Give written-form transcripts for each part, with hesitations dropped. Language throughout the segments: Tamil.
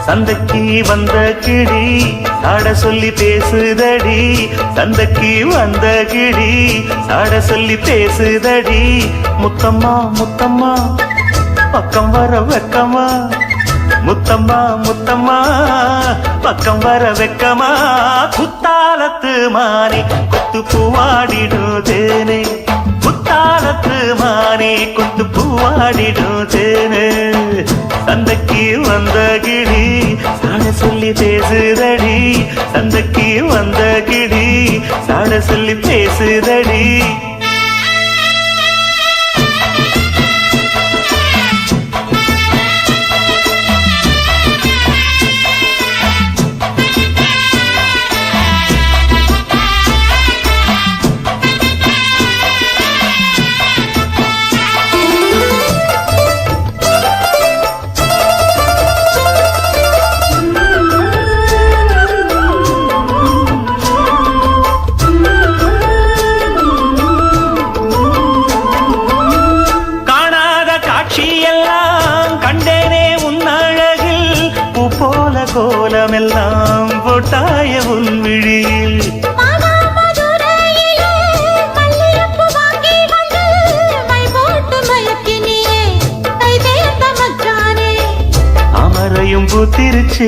சந்தைக்கு வந்த கிளி சாட சொல்லி பேசுதடி, சந்தைக்கு வந்த கிளி சாட சொல்லி பேசுதடி. முத்தம்மா முத்தம்மா பக்கம் வர வெக்கமா, முத்தம்மா முத்தம்மா பக்கம் வர வெக்கமா. குத்தாலத்து மானே கொத்து பூவாடிடுதேனே, குத்தாலத்து மானே கொத்து பூவாடிடுதேனே. சந்தைக்கு வந்த கிளி சாட சொல்லி பேசுதடி, சந்தைக்கு வந்த கிளி சாட சொல்லி பேசுதடி. கோலமெல்லாம் போட்டாய உன் விழியில் அமரையும் பூத்திருச்சு,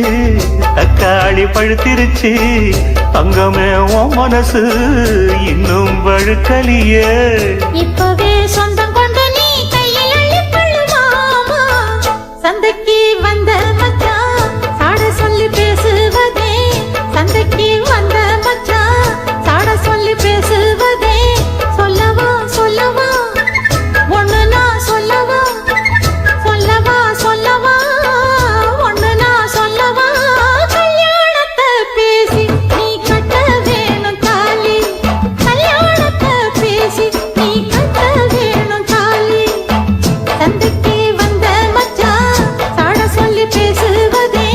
தக்காளி பழுத்திருச்சு. தங்கமே உன் மனசு இன்னும் வழுக்கலியே. இப்பவே சொந்தம் கொண்டு நீ கையில் அள்ளிக்கொள்ளுமாமா. சந்தைக்கு வந்த மச்சான் சாட சொல்லி பேசுவதே, சந்தைக்கு வந்த மச்சான் சாட சொல்லி பேசுவதே. சொல்லவா சொல்லவா ஒண்ணு நான் சொல்லவா, சொல்லவா சொல்லவா ஒண்ணு நான் சொல்லவா. கல்யாணத்தை பேசி நீ கட்ட வேணும் தாலி, கல்யாணத்தை பேசி நீ கட்ட வேணும் தாலி. சந்தைக்கு வந்த மச்சான் சாட சொல்லி பேசுவதே,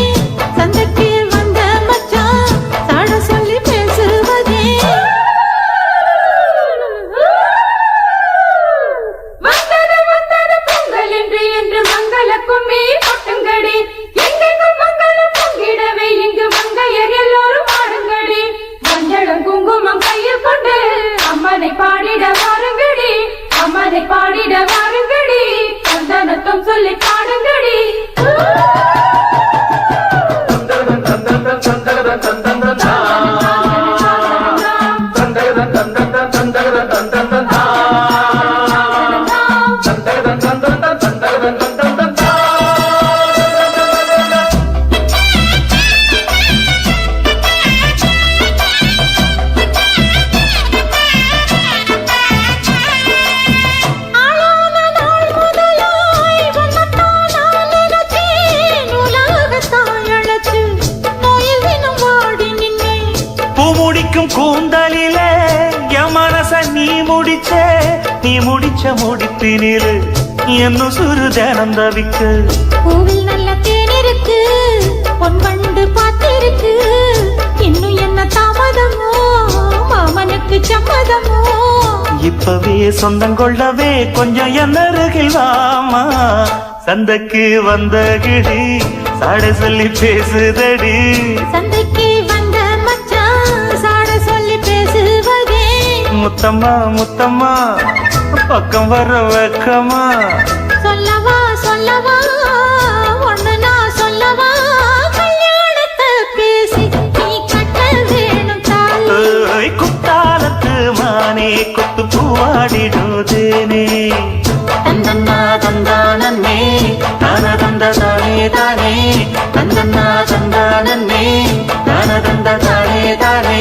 சந்தைக்கு வந்த மச்சான் சாட சொல்லி பேசுவதே. வந்தது வந்தது பொங்கல் என்று மங்கள கும்மி கொட்டுங்கடி. எங்கெங்கும் மங்களம் பொங்கிடவே இங்கு மங்கையர் எல்லோரும் ஆடுங்கடி. மஞ்சளும் குங்குமம் கையில் கொண்டு அம்மனை பாடிட வாருங்கடி, அம்மனை பாடிட வாருங்கடி. சந்தனத்தும் சொல்லி பாடுங்கடி. கூந்தலிலே என் மனச நீ முடிச்சே, நீ முடிச்ச முடிப்பினிலே என்ன சுரு தினம் தவிக்கு. பூவில் நல்ல தேன் இருக்கு, பொன் வண்டு பார்த்திருக்கு. இன்னும் என்ன தாமதமோ, மாமனுக்கு சம்மதமோ. இப்பவே சொந்தம் கொள்ளவே கொஞ்சம் என் அருகில் வாமா. சந்தைக்கு வந்த கிளி சாட சொல்லி பேசுதடி, சந்தைக்கு வந்த மச்சான் சாட சொல்லி பேசுவதே. முத்தம்மா முத்தம்மா பக்கம் வர வெக்கமா. சொல்லவா சொல்லவா ஒண்ணு நான் சொல்லவா. கல்யாணத்தை பேசி நீ கட்ட வேணும் தாலி, குத்தாலத்து மானே கொத்து பூவாடிடுதேனே. தந்தன்னா தந்தானே தான தந்த தானே தானே, தந்தன்னா தந்தானே தான தந்த தானே தானே.